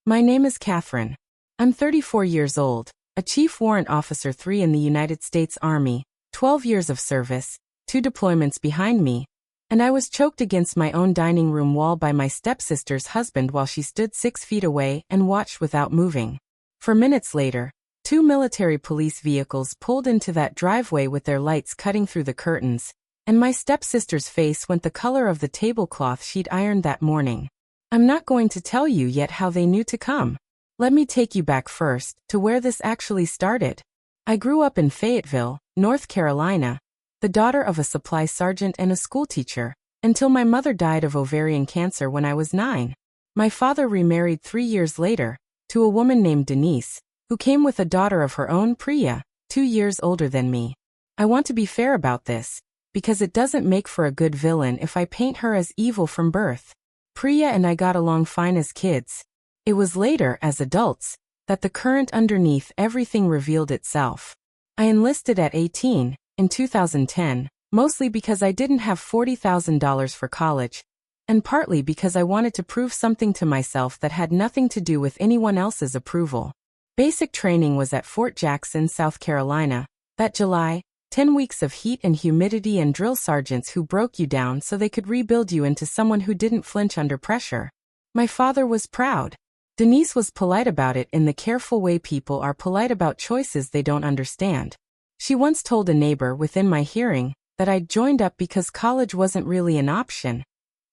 My name is Catherine. I'm 34 years old, a Chief Warrant Officer 3 in the United States Army, 12 years of service, 2 deployments behind me, and I was choked against my own dining room wall by my stepsister's husband while she stood 6 feet away and watched without moving. For minutes later, 2 military police vehicles pulled into that driveway with their lights cutting through the curtains, and my stepsister's face went the color of the tablecloth she'd ironed that morning. I'm not going to tell you yet how they knew to come. Let me take you back first to where this actually started. I grew up in Fayetteville, North Carolina, the daughter of a supply sergeant and a schoolteacher, until my mother died of ovarian cancer when I was 9. My father remarried 3 years later, to a woman named Denise, who came with a daughter of her own, Priya, 2 years older than me. I want to be fair about this, because it doesn't make for a good villain if I paint her as evil from birth. Priya and I got along fine as kids. It was later, as adults, that the current underneath everything revealed itself. I enlisted at 18, in 2010, mostly because I didn't have $40,000 for college, and partly because I wanted to prove something to myself that had nothing to do with anyone else's approval. Basic training was at Fort Jackson, South Carolina, that July, 10 weeks of heat and humidity and drill sergeants who broke you down so they could rebuild you into someone who didn't flinch under pressure. My father was proud. Denise was polite about it in the careful way people are polite about choices they don't understand. She once told a neighbor within my hearing that I'd joined up because college wasn't really an option,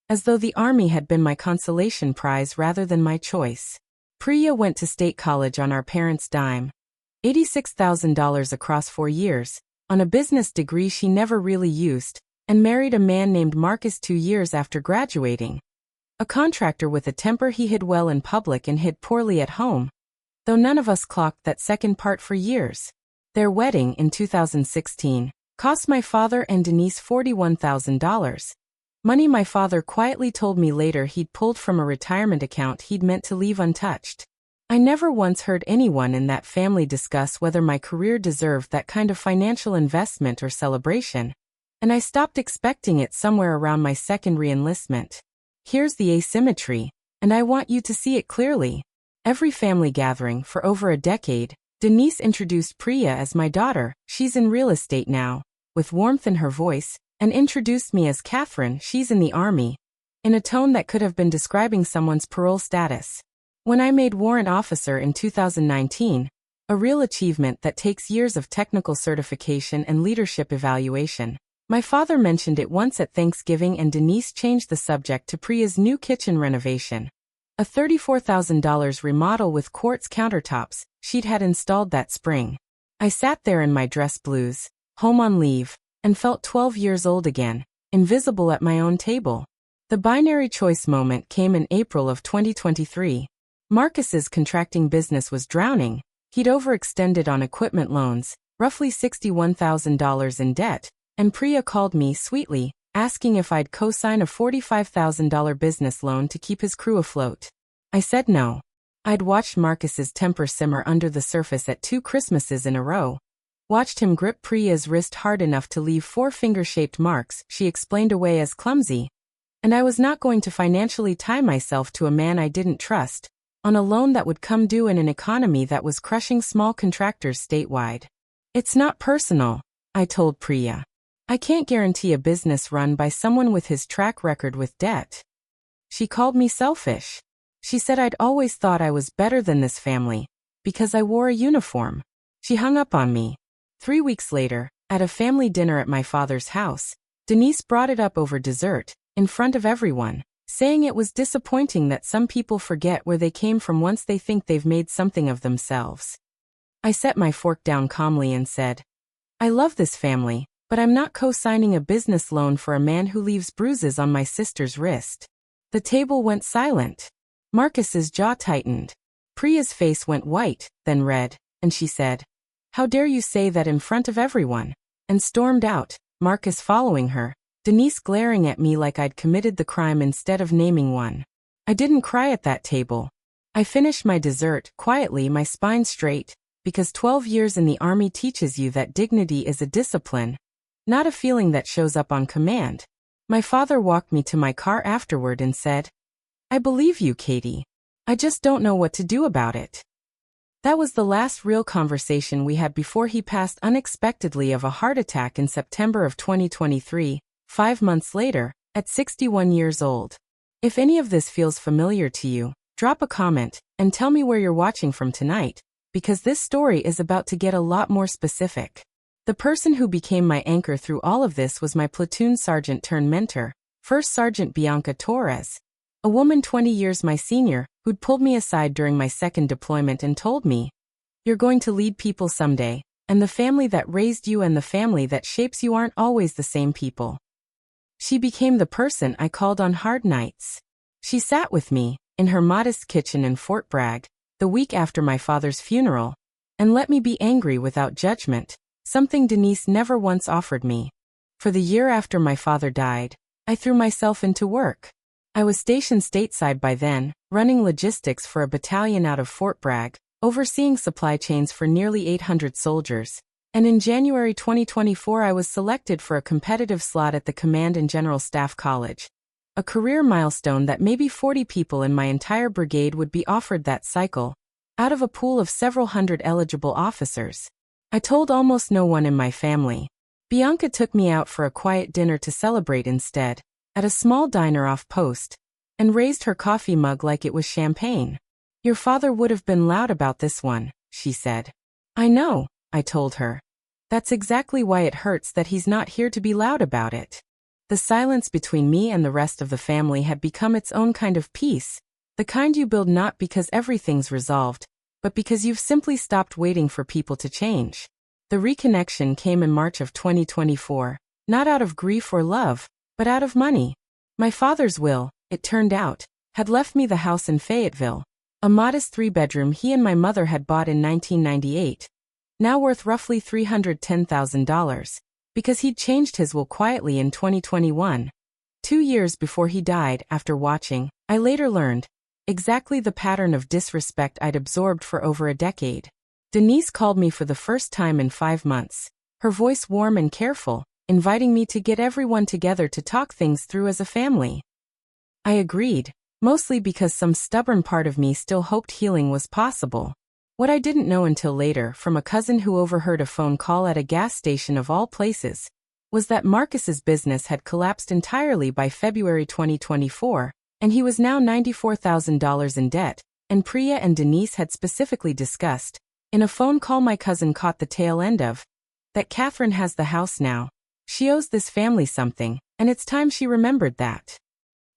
as though the Army had been my consolation prize rather than my choice. Priya went to state college on our parents' dime. $86,000 across 4 years, on a business degree she never really used, and married a man named Marcus 2 years after graduating. A contractor with a temper he hid well in public and hid poorly at home, though none of us clocked that second part for years. Their wedding in 2016 cost my father and Denise $41,000. Money my father quietly told me later he'd pulled from a retirement account he'd meant to leave untouched. I never once heard anyone in that family discuss whether my career deserved that kind of financial investment or celebration, and I stopped expecting it somewhere around my second re-enlistment. Here's the asymmetry, and I want you to see it clearly. Every family gathering for over a decade, Denise introduced Priya as my daughter, she's in real estate now, with warmth in her voice, and introduced me as Catherine, she's in the Army, in a tone that could have been describing someone's parole status. When I made warrant officer in 2019, a real achievement that takes years of technical certification and leadership evaluation, my father mentioned it once at Thanksgiving and Denise changed the subject to Priya's new kitchen renovation. A $34,000 remodel with quartz countertops she'd had installed that spring. I sat there in my dress blues, home on leave, and felt 12 years old again, invisible at my own table. The binary choice moment came in April of 2023. Marcus's contracting business was drowning. He'd overextended on equipment loans, roughly $61,000 in debt, and Priya called me sweetly, asking if I'd co-sign a $45,000 business loan to keep his crew afloat. I said no. I'd watched Marcus's temper simmer under the surface at 2 Christmases in a row. Watched him grip Priya's wrist hard enough to leave 4 finger-shaped marks she explained away as clumsy. And I was not going to financially tie myself to a man I didn't trust, on a loan that would come due in an economy that was crushing small contractors statewide. It's not personal, I told Priya. I can't guarantee a business run by someone with his track record with debt. She called me selfish. She said I'd always thought I was better than this family, because I wore a uniform. She hung up on me. 3 weeks later, at a family dinner at my father's house, Denise brought it up over dessert, in front of everyone, saying it was disappointing that some people forget where they came from once they think they've made something of themselves. I set my fork down calmly and said, I love this family, but I'm not co-signing a business loan for a man who leaves bruises on my sister's wrist. The table went silent. Marcus's jaw tightened. Priya's face went white, then red, and she said, How dare you say that in front of everyone? And stormed out, Marcus following her, Denise glaring at me like I'd committed the crime instead of naming one. I didn't cry at that table. I finished my dessert, quietly, my spine straight, because 12 years in the Army teaches you that dignity is a discipline, not a feeling that shows up on command. My father walked me to my car afterward and said, I believe you, Katie. I just don't know what to do about it. That was the last real conversation we had before he passed unexpectedly of a heart attack in September of 2023, 5 months later, at 61 years old. If any of this feels familiar to you, drop a comment and tell me where you're watching from tonight, because this story is about to get a lot more specific. The person who became my anchor through all of this was my platoon sergeant turned mentor, First Sergeant Bianca Torres, a woman 20 years my senior, who'd pulled me aside during my second deployment and told me, "You're going to lead people someday, and the family that raised you and the family that shapes you aren't always the same people." She became the person I called on hard nights. She sat with me, in her modest kitchen in Fort Bragg, the week after my father's funeral, and let me be angry without judgment, something Denise never once offered me. For the year after my father died, I threw myself into work. I was stationed stateside by then, running logistics for a battalion out of Fort Bragg, overseeing supply chains for nearly 800 soldiers. And in January 2024 I was selected for a competitive slot at the Command and General Staff College. A career milestone that maybe 40 people in my entire brigade would be offered that cycle, out of a pool of several hundred eligible officers. I told almost no one in my family. Bianca took me out for a quiet dinner to celebrate instead, at a small diner off post, and raised her coffee mug like it was champagne. "Your father would have been loud about this one," she said. "I know," I told her. "That's exactly why it hurts that he's not here to be loud about it." The silence between me and the rest of the family had become its own kind of peace, the kind you build not because everything's resolved, but because you've simply stopped waiting for people to change. The reconnection came in March of 2024, not out of grief or love, but out of money. My father's will, it turned out, had left me the house in Fayetteville, a modest 3-bedroom he and my mother had bought in 1998, now worth roughly $310,000, because he'd changed his will quietly in 2021. 2 years before he died, after watching, I later learned, exactly the pattern of disrespect I'd absorbed for over a decade. Denise called me for the first time in 5 months, her voice warm and careful, inviting me to get everyone together to talk things through as a family. I agreed, mostly because some stubborn part of me still hoped healing was possible. What I didn't know until later, from a cousin who overheard a phone call at a gas station of all places, was that Marcus's business had collapsed entirely by February 2024, and he was now $94,000 in debt, and Priya and Denise had specifically discussed, in a phone call my cousin caught the tail end of, that Catherine has the house now. She owes this family something, and it's time she remembered that.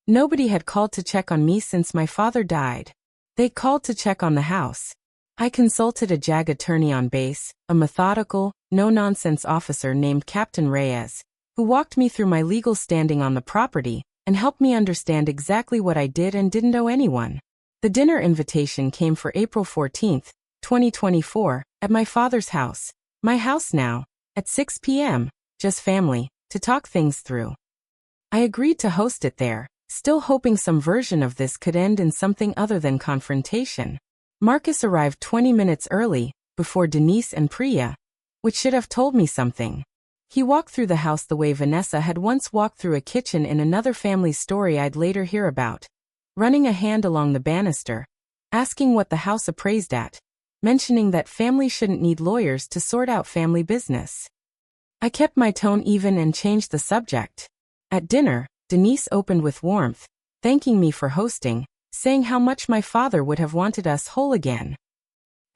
Nobody had called to check on me since my father died. They called to check on the house. I consulted a JAG attorney on base, a methodical, no-nonsense officer named Captain Reyes, who walked me through my legal standing on the property and helped me understand exactly what I did and didn't owe anyone. The dinner invitation came for April 14, 2024, at my father's house, my house now, at 6 p.m., just family, to talk things through. I agreed to host it there, still hoping some version of this could end in something other than confrontation. Marcus arrived 20 minutes early, before Denise and Priya, which should have told me something. He walked through the house the way Vanessa had once walked through a kitchen in another family story I'd later hear about, running a hand along the banister, asking what the house appraised at, mentioning that family shouldn't need lawyers to sort out family business. I kept my tone even and changed the subject. At dinner, Denise opened with warmth, thanking me for hosting, saying how much my father would have wanted us whole again.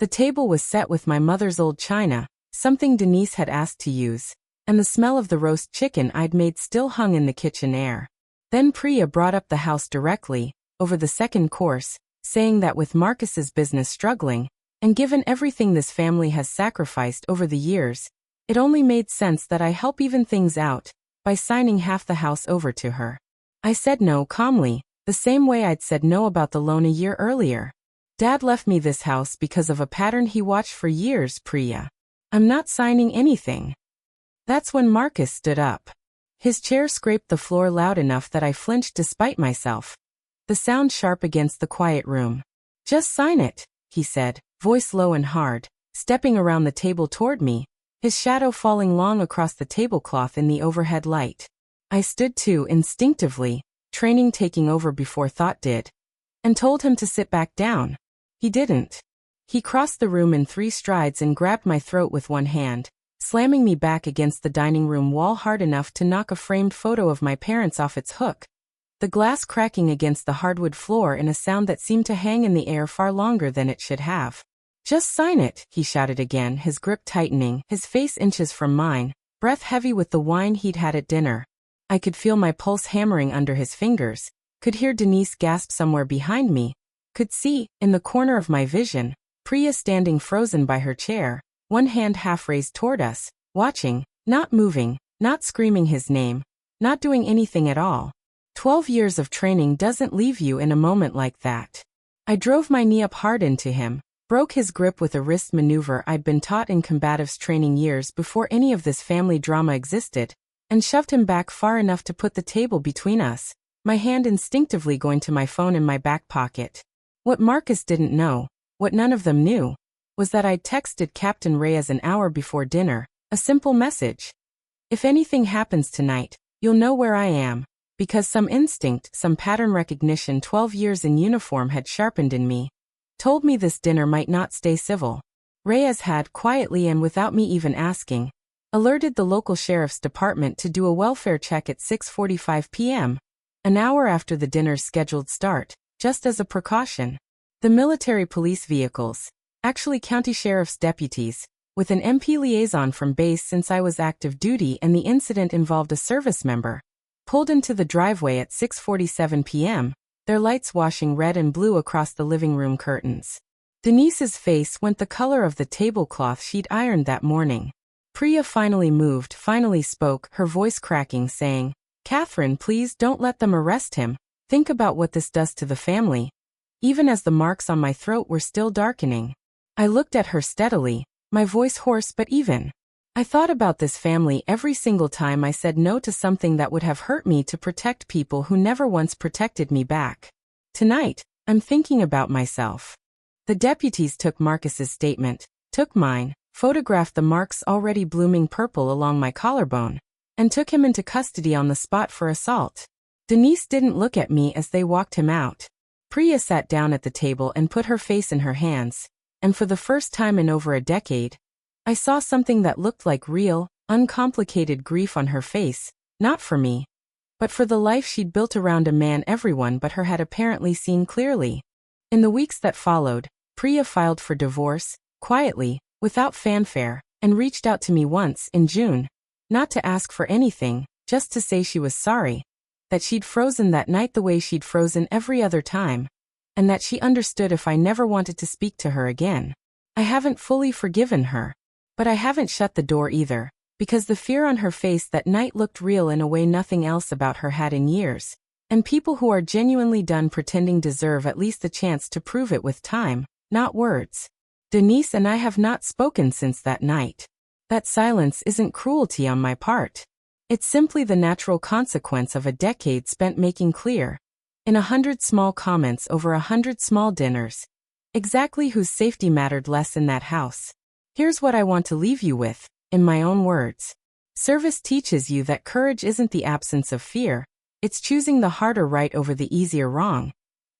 The table was set with my mother's old china, something Denise had asked to use, and the smell of the roast chicken I'd made still hung in the kitchen air. Then Priya brought up the house directly, over the second course, saying that with Marcus's business struggling, and given everything this family has sacrificed over the years, it only made sense that I help even things out, by signing half the house over to her. I said no calmly, the same way I'd said no about the loan a year earlier. Dad left me this house because of a pattern he watched for years, Priya. I'm not signing anything. That's when Marcus stood up. His chair scraped the floor loud enough that I flinched despite myself, the sound sharp against the quiet room. "Just sign it," he said, voice low and hard, stepping around the table toward me, his shadow falling long across the tablecloth in the overhead light. I stood too, instinctively, training taking over before thought did. and told him to sit back down. He didn't. He crossed the room in 3 strides and grabbed my throat with one hand, slamming me back against the dining room wall hard enough to knock a framed photo of my parents off its hook, the glass cracking against the hardwood floor in a sound that seemed to hang in the air far longer than it should have. "Just sign it," he shouted again, his grip tightening, his face inches from mine, breath heavy with the wine he'd had at dinner. I could feel my pulse hammering under his fingers, could hear Denise gasp somewhere behind me, could see, in the corner of my vision, Priya standing frozen by her chair, one hand half raised toward us, watching, not moving, not screaming his name, not doing anything at all. 12 years of training doesn't leave you in a moment like that. I drove my knee up hard into him, broke his grip with a wrist maneuver I'd been taught in combatives training years before any of this family drama existed, and shoved him back far enough to put the table between us, my hand instinctively going to my phone in my back pocket. What Marcus didn't know, what none of them knew, was that I'd texted Captain Reyes an hour before dinner, a simple message. "If anything happens tonight, you'll know where I am," because some instinct, some pattern recognition 12 years in uniform had sharpened in me, told me this dinner might not stay civil. Reyes had, quietly and without me even asking, alerted the local sheriff's department to do a welfare check at 6:45 p.m., an hour after the dinner's scheduled start, just as a precaution. The military police vehicles, actually county sheriff's deputies, with an MP liaison from base since I was active duty and the incident involved a service member, pulled into the driveway at 6:47 p.m., their lights washing red and blue across the living room curtains. Denise's face went the color of the tablecloth she'd ironed that morning. Priya finally moved, finally spoke, her voice cracking, saying, "Catherine, please don't let them arrest him. Think about what this does to the family." Even as the marks on my throat were still darkening, I looked at her steadily, my voice hoarse but even. I thought about this family every single time I said no to something that would have hurt me to protect people who never once protected me back. Tonight, I'm thinking about myself. The deputies took Marcus's statement, took mine, photographed the marks already blooming purple along my collarbone, and took him into custody on the spot for assault. Denise didn't look at me as they walked him out. Priya sat down at the table and put her face in her hands, and for the first time in over a decade, I saw something that looked like real, uncomplicated grief on her face, not for me, but for the life she'd built around a man everyone but her had apparently seen clearly. In the weeks that followed, Priya filed for divorce, quietly, without fanfare, and reached out to me once, in June, not to ask for anything, just to say she was sorry, that she'd frozen that night the way she'd frozen every other time, and that she understood if I never wanted to speak to her again. I haven't fully forgiven her. But I haven't shut the door either, because the fear on her face that night looked real in a way nothing else about her had in years, and people who are genuinely done pretending deserve at least the chance to prove it with time, not words. Denise and I have not spoken since that night. That silence isn't cruelty on my part. It's simply the natural consequence of a decade spent making clear, in 100 small comments over 100 small dinners, exactly whose safety mattered less in that house. Here's what I want to leave you with, in my own words. Service teaches you that courage isn't the absence of fear, it's choosing the harder right over the easier wrong,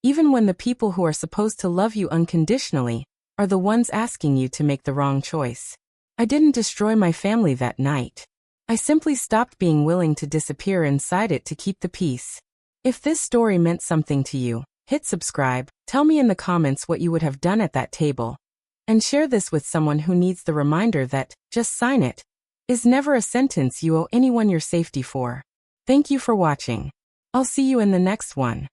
even when the people who are supposed to love you unconditionally are the ones asking you to make the wrong choice. I didn't destroy my family that night. I simply stopped being willing to disappear inside it to keep the peace. If this story meant something to you, hit subscribe, tell me in the comments what you would have done at that table, and share this with someone who needs the reminder that, just sign it, is never a sentence you owe anyone your safety for. Thank you for watching. I'll see you in the next one.